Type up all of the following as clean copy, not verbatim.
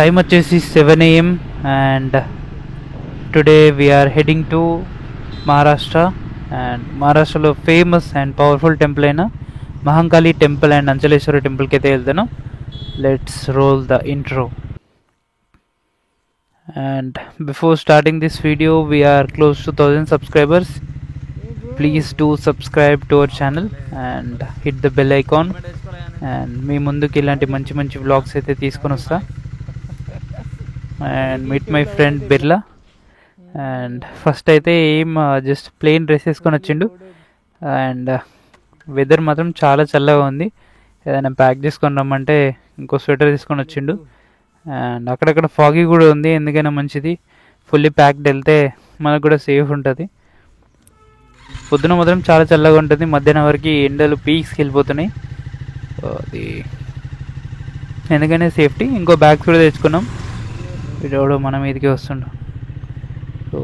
Time వచ్చేసి 7 AM and today we're heading to Maharashtra. And మహారాష్ట్రలో famous and powerful temple అయిన Mahankali temple and Anchaleshwar టెంపుల్కి అయితే వెళ్తాను. Let's roll the intro. And before starting this video, we are close to 1000 subscribers. Please do subscribe to our channel and hit the bell icon. And మీ ముందుకి ఇలాంటి మంచి మంచి vlogs అయితే తీసుకొని వస్తా. And meet my friend Birla. And first అయితే just plain dress వేసుకొని వచ్చిండు. అండ్ వెదర్ మాత్రం చాలా చల్లగా ఉంది. ఏదైనా ప్యాక్ చేసుకొని రమ్మంటే ఇంకో స్వెటర్ తీసుకొని వచ్చిండు. అండ్ అక్కడక్కడ ఫాగీ కూడా ఉంది, ఎందుకైనా మంచిది ఫుల్లీ ప్యాక్డ్ వెళ్తే మనకు కూడా సేఫ్ ఉంటుంది. పొద్దున మాత్రం చాలా చల్లగా ఉంటుంది, మధ్యాహ్నం వరకు ఎండలు పీక్స్కి వెళ్ళిపోతున్నాయి. అది ఎందుకనే సేఫ్టీ. ఇంకో బ్యాగ్స్ కూడా తెచ్చుకున్నాం. వీడెవడో మన మీదకి వస్తుండు. సో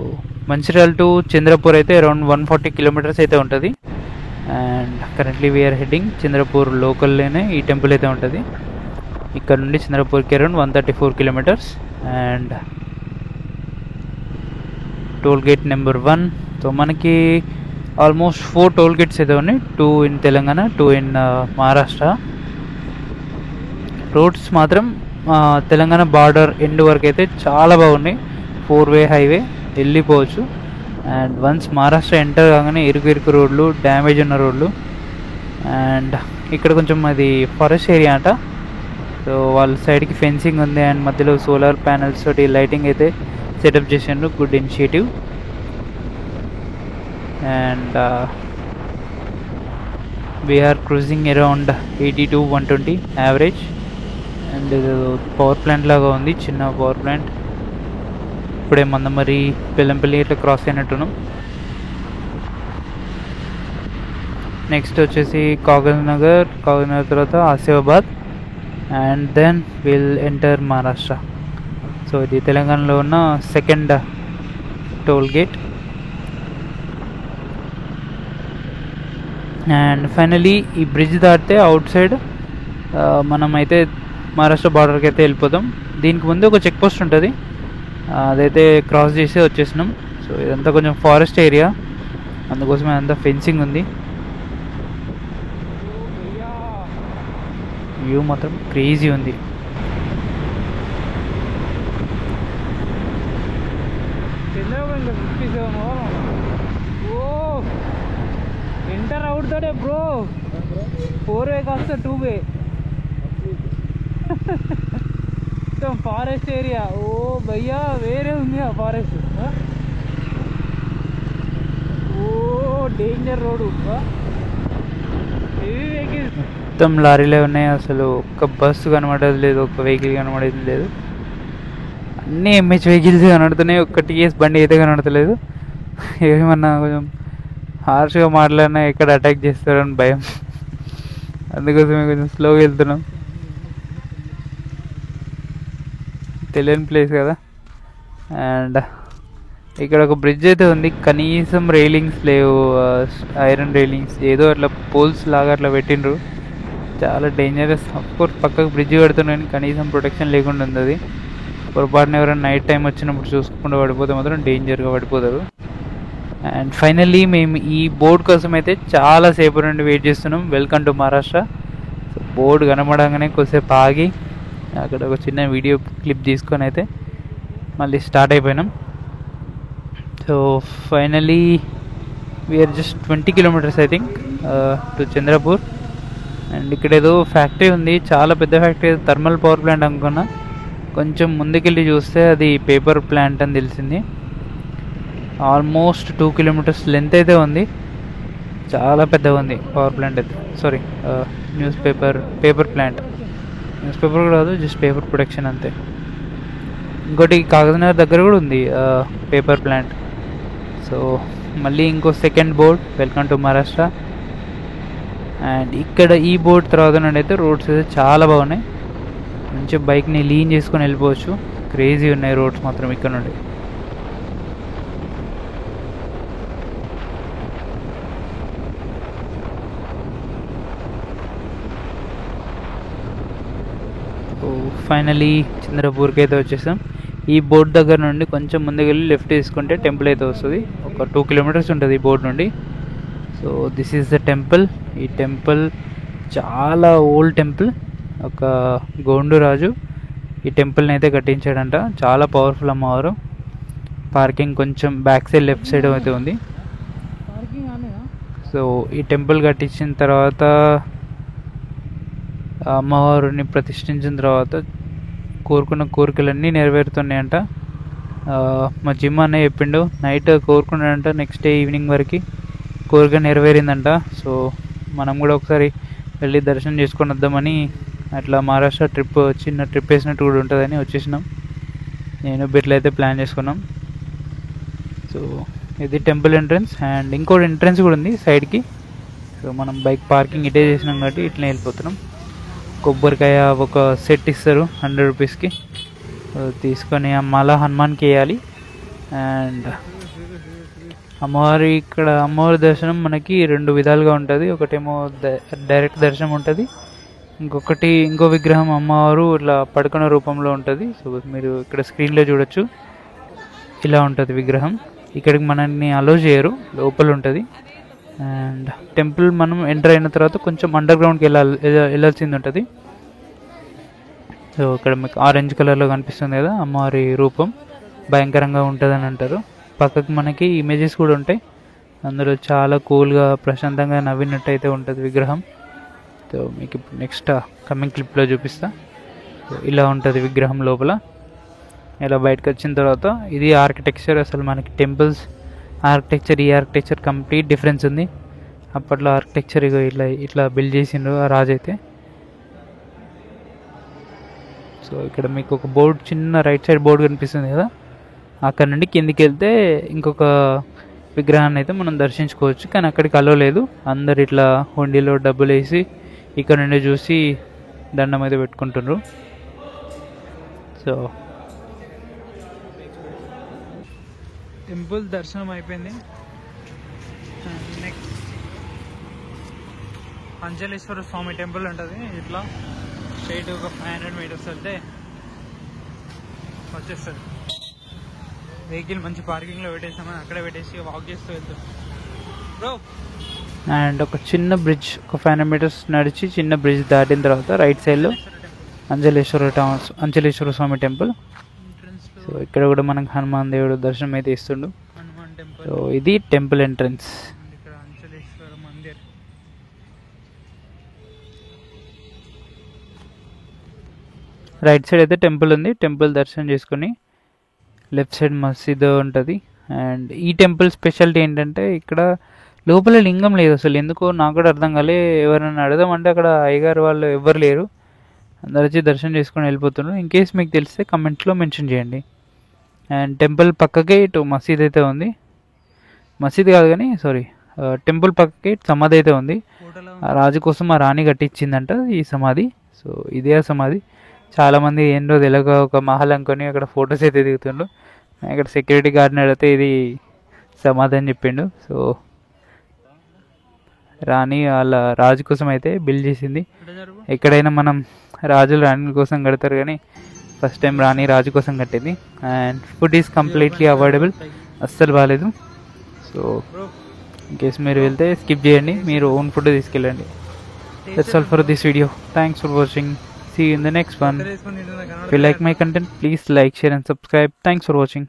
మంచిర్యాల టు చంద్రపూర్ అయితే అరౌండ్ 140 కిలోమీటర్స్ అయితే ఉంటుంది. And currently we're heading Chandrapur లోకల్లోనే ఈ టెంపుల్ అయితే ఉంటుంది. ఇక్కడ నుండి చంద్రపూర్కి around 134 kilometres. And toll gate number 1. So మనకి ఆల్మోస్ట్ 4 టోల్ గేట్స్ అయితే ఉన్నాయి. 2 in Telangana, 2 in Maharashtra. Roads మాత్రం తెలంగాణ బార్డర్ ఎండ్ వరకు అయితే చాలా బాగున్నాయి. 4-వే హైవే వెళ్ళిపోవచ్చు. అండ్ వన్స్ మహారాష్ట్ర ఎంటర్ కాగానే ఇరుకు రోడ్లు, డ్యామేజ్ ఉన్న రోడ్లు. అండ్ ఇక్కడ కొంచెం అది ఫారెస్ట్ ఏరియా అంట. సో వాళ్ళ సైడ్కి ఫెన్సింగ్ ఉంది అండ్ మధ్యలో సోలార్ ప్యానల్స్ తోటి లైటింగ్ అయితే సెటప్ చేసిండ్రు. Good initiative. And we're cruising around 80 to 120 average. And ఇది పవర్ ప్లాంట్ లాగా ఉంది, చిన్న పవర్ ప్లాంట్. ఇప్పుడే మందమరి, బెల్లంపల్లి ఇట్లా క్రాస్ అయినట్టున్నాం. నెక్స్ట్ వచ్చేసి కాగజ్నగర్ తర్వాత Asifabad. And then will enter Maharashtra. So ఇది తెలంగాణలో ఉన్న second toll gate. And finally ఈ బ్రిడ్జ్ దాటితే అవుట్ సైడ్ మనమైతే మహారాష్ట్ర బార్డర్కి అయితే వెళ్ళిపోతాం. దీనికి ముందు ఒక చెక్ పోస్ట్ ఉంటుంది, అదైతే క్రాస్ చేసి వచ్చేసినాం. సో ఇదంతా కొంచెం ఫారెస్ట్ ఏరియా, అందుకోసమే అంతా ఫెన్సింగ్ ఉంది. వ్యూ మాత్రం క్రేజీ ఉంది. ఎంటర్ అవుతాడే బ్రో, 4-వే కాస్త 2-వే. Forest area. ఓ భయ్యా, వేరే ఉంది ఆ ఫారెస్ట్. ఓ డేంజర్ రోడ్డు. హెవీ వెహికల్స్ మొత్తం లారీలే ఉన్నాయి. అసలు ఒక్క బస్సు కనబడేది లేదు, ఒక్క వెహికల్ కనబడేది లేదు. అన్నీ ఎంహెచ్ వెహికల్స్ కనబడుతున్నాయి, ఒక్క టీఎస్ బండి అయితే కనబడతలేదు. ఏమన్నా కొంచెం హార్ష్గా మాట్లాడినా ఎక్కడ అటాక్ చేస్తారని భయం, అందుకోసమే కొంచెం స్లోగా వెళ్తున్నాం. తెలియని ప్లేస్ కదా. అండ్ ఇక్కడ ఒక బ్రిడ్జ్ అయితే ఉంది, కనీసం రైలింగ్స్ లేవు, ఐరన్ రైలింగ్స్ ఏదో అట్లా పోల్స్ లాగా అట్లా పెట్టిండ్రు. చాలా డేంజరస్. అఫ్కోర్స్ పక్కకు బ్రిడ్జ్ కడుతున్నాను, కనీసం ప్రొటెక్షన్ లేకుండా ఉంది. అది పొరపాటున ఎవరైనా నైట్ టైం వచ్చినప్పుడు చూసుకుంటూ పడిపోతే మాత్రం డేంజర్గా పడిపోతారు. అండ్ ఫైనల్లీ మేము ఈ బోర్డు కోసం అయితే చాలాసేపు నుండి వెయిట్ చేస్తున్నాం. Welcome to Maharashtra. So board కనబడంగానే కొద్దిసేపు ఆగి అక్కడ ఒక చిన్న వీడియో క్లిప్ తీసుకొని అయితే మళ్ళీ స్టార్ట్ అయిపోయినాం. So finally we're just 20 kilometres I think to Chandrapur. And ఇక్కడ ఏదో ఫ్యాక్టరీ ఉంది, చాలా పెద్ద ఫ్యాక్టరీ, థర్మల్ పవర్ ప్లాంట్ అనుకున్నా. కొంచెం ముందుకెళ్ళి చూస్తే అది పేపర్ ప్లాంట్ అని తెలిసింది. ఆల్మోస్ట్ 2 కిలోమీటర్స్ లెంత్ అయితే ఉంది, చాలా పెద్దగా ఉంది పవర్ ప్లాంట్ అయితే. Sorry, paper plant. News paper కూడా కాదు, జస్ట్ పేపర్ ప్రొడక్షన్ అంతే. ఇంకోటి కాగజ్నగర్ దగ్గర కూడా ఉంది పేపర్ ప్లాంట్. సో మళ్ళీ ఇంకో second board, welcome to Maharashtra. And ఇక్కడ ఈ బోర్డ్ తర్వాత నుండి అయితే రోడ్స్ అయితే చాలా బాగున్నాయి. మంచి బైక్ని లీన్ చేసుకొని వెళ్ళిపోవచ్చు. క్రేజీ ఉన్నాయి రోడ్స్ మాత్రం ఇక్కడ నుండి. సో ఫైనలీ చంద్రపూర్కి అయితే వచ్చేసాం. ఈ బోర్డ్ దగ్గర నుండి కొంచెం ముందుకు వెళ్ళి లెఫ్ట్ తీసుకుంటే టెంపుల్ అయితే వస్తుంది. ఒక 2 కిలోమీటర్స్ ఉంటుంది ఈ బోర్డ్ నుండి. So this is the temple. ఈ టెంపుల్ చాలా ఓల్డ్ టెంపుల్. ఒక గోండు రాజు ఈ టెంపుల్ని అయితే కట్టించాడంట. చాలా పవర్ఫుల్ అమ్మవారు. పార్కింగ్ కొంచెం బ్యాక్ సైడ్ లెఫ్ట్ సైడ్ అయితే ఉంది. సో ఈ టెంపుల్ కట్టించిన తర్వాత అమ్మవారిని ప్రతిష్ఠించిన తర్వాత కోరుకున్న కోరికలన్నీ నెరవేరుతున్నాయంట. మా జిమ్ అనే చెప్పిండు, నైట్ కోరుకున్నాడంట, నెక్స్ట్ డే ఈవినింగ్ వరకు కోరిక నెరవేరిందంట. సో మనం కూడా ఒకసారి వెళ్ళి దర్శనం చేసుకొని వద్దామని అట్లా మహారాష్ట్ర ట్రిప్ చిన్న ట్రిప్ వేసినట్టు కూడా ఉంటుందని వచ్చేసినాం. నేను బిడ్డలు అయితే ప్లాన్ చేసుకున్నాం. సో ఇది టెంపుల్ ఎంట్రన్స్. అండ్ ఇంకోటి ఎంట్రన్స్ కూడా ఉంది సైడ్కి. సో మనం బైక్ పార్కింగ్ ఇటే చేసినాం కాబట్టి ఇట్లా వెళ్ళిపోతున్నాం. కొబ్బరికాయ ఒక సెట్ ఇస్తారు 100 రూపీస్కి. తీసుకొని మళ్ళా హనుమాన్కి వేయాలి. అండ్ అమ్మవారి దర్శనం మనకి 2 విధాలుగా ఉంటుంది. ఒకటేమో డైరెక్ట్ దర్శనం ఉంటుంది, ఇంకో విగ్రహం అమ్మవారు ఇట్లా పడుకున్న రూపంలో ఉంటుంది. సో మీరు ఇక్కడ స్క్రీన్లో చూడొచ్చు, ఇలా ఉంటుంది విగ్రహం. ఇక్కడికి మనల్ని అలో చేయరు, లోపల ఉంటుంది. అండ్ టెంపుల్ మనం ఎంటర్ అయిన తర్వాత కొంచెం అండర్ గ్రౌండ్కి వెళ్ళాల్సింది ఉంటుంది. సో ఇక్కడ మీకు ఆరెంజ్ కలర్లో కనిపిస్తుంది కదా అమ్మవారి రూపం, భయంకరంగా ఉంటుందని అంటారు. పక్కకు మనకి ఇమేజెస్ కూడా ఉంటాయి, అందులో చాలా కూల్గా ప్రశాంతంగా నవ్వినట్టు అయితే ఉంటుంది విగ్రహం. సో మీకు నెక్స్ట్ కమింగ్ క్లిప్లో చూపిస్తా. సో ఇలా ఉంటుంది విగ్రహం లోపల. ఇలా బయటకు వచ్చిన తర్వాత ఇది ఆర్కిటెక్చర్. అసలు మనకి టెంపుల్స్ ఆర్కిటెక్చర్, ఈ ఆర్కిటెక్చర్ కంప్లీట్ డిఫరెన్స్ ఉంది. అప్పట్లో ఆర్కిటెక్చర్ ఇట్లా బిల్డ్ చేసిండ్రు ఆ రాజు అయితే. సో ఇక్కడ మీకు ఒక బోర్డు, చిన్న రైట్ సైడ్ బోర్డు కనిపిస్తుంది కదా, అక్కడ నుండి కిందికి వెళ్తే ఇంకొక విగ్రహాన్ని అయితే మనం దర్శించుకోవచ్చు. కానీ అక్కడికి అలవలేదు. అందరు ఇట్లా హుండీలో డబ్బులు వేసి ఇక్కడ నుండి చూసి దండం అయితే పెట్టుకుంటున్నారు. సో టెంపుల్ దర్శనం అయిపోయింది. నెక్స్ట్ అంజలేశ్వర స్వామి టెంపుల్ ఉంటుంది. ఇట్లా స్ట్రైట్ ఒక 500 మీటర్స్ వెళ్తే వచ్చేస్తుంది. వెహికల్ మంచి పార్కింగ్లో పెట్టేసామని అక్కడే పెట్టేసి వాక్ చేస్తూ వెళ్తాం బ్రో. అండ్ ఒక చిన్న బ్రిడ్జ్, ఒక 500 మీటర్స్ నడిచి చిన్న బ్రిడ్జ్ దాటిన తర్వాత రైట్ సైడ్లో అంజలేశ్వర స్వామి టెంపుల్. సో ఇక్కడ కూడా మనకు హనుమాన్ దేవుడు దర్శనం అయితే ఇస్తుండు. సో ఇది టెంపుల్ ఎంట్రన్స్. రైట్ సైడ్ అయితే టెంపుల్ ఉంది. టెంపుల్ దర్శనం చేసుకుని లెఫ్ట్ సైడ్ మసీద్ ఉంటుంది. అండ్ ఈ టెంపుల్ స్పెషాలిటీ ఏంటంటే ఇక్కడ లోపల లింగం లేదు. అసలు ఎందుకో నాకు కూడా అర్థం కాలే. ఎవరైనా అడదామంటే అక్కడ అయ్యగారు వాళ్ళు ఎవరు లేరు, అందరు వచ్చి దర్శనం చేసుకొని వెళ్ళిపోతున్నారు. ఇన్ కేస్ మీకు తెలిస్తే కమెంట్స్లో మెన్షన్ చేయండి. అండ్ టెంపుల్ పక్కకే ఇటు మసీద్ అయితే ఉంది. మసీద్ కాదు కానీ టెంపుల్ పక్కకే సమాధి అయితే ఉంది. ఆ రాజు కోసం ఆ రాణి కట్టించిందంట ఈ సమాధి. సో ఇదే ఆ సమాధి. చాలామంది ఏంటో తెలియక ఒక మహల్ అనుకొని అక్కడ ఫొటోస్ అయితే దిగుతుండ్రు. ఇక్కడ సెక్యూరిటీ గార్డ్ని అడిగితే ఇది సమాధి అని చెప్పిండు. సో రాణి వాళ్ళ రాజు కోసం అయితే బిల్డ్ చేసింది. ఎక్కడైనా మనం రాజులు రాణి కోసం కడతారు, కానీ ఫస్ట్ టైం రాణి రాజు కోసం కట్టింది. And food is completely avoidable, అస్సలు బాగాలేదు. సో ఇన్ కేస్ మీరు వెళ్తే స్కిప్ చేయండి, మీరు ఓన్ ఫుడ్ తీసుకెళ్ళండి. That's all for this video. Thanks for watching. See you in the next one. If you like my content, please like, share and subscribe. Thanks for watching.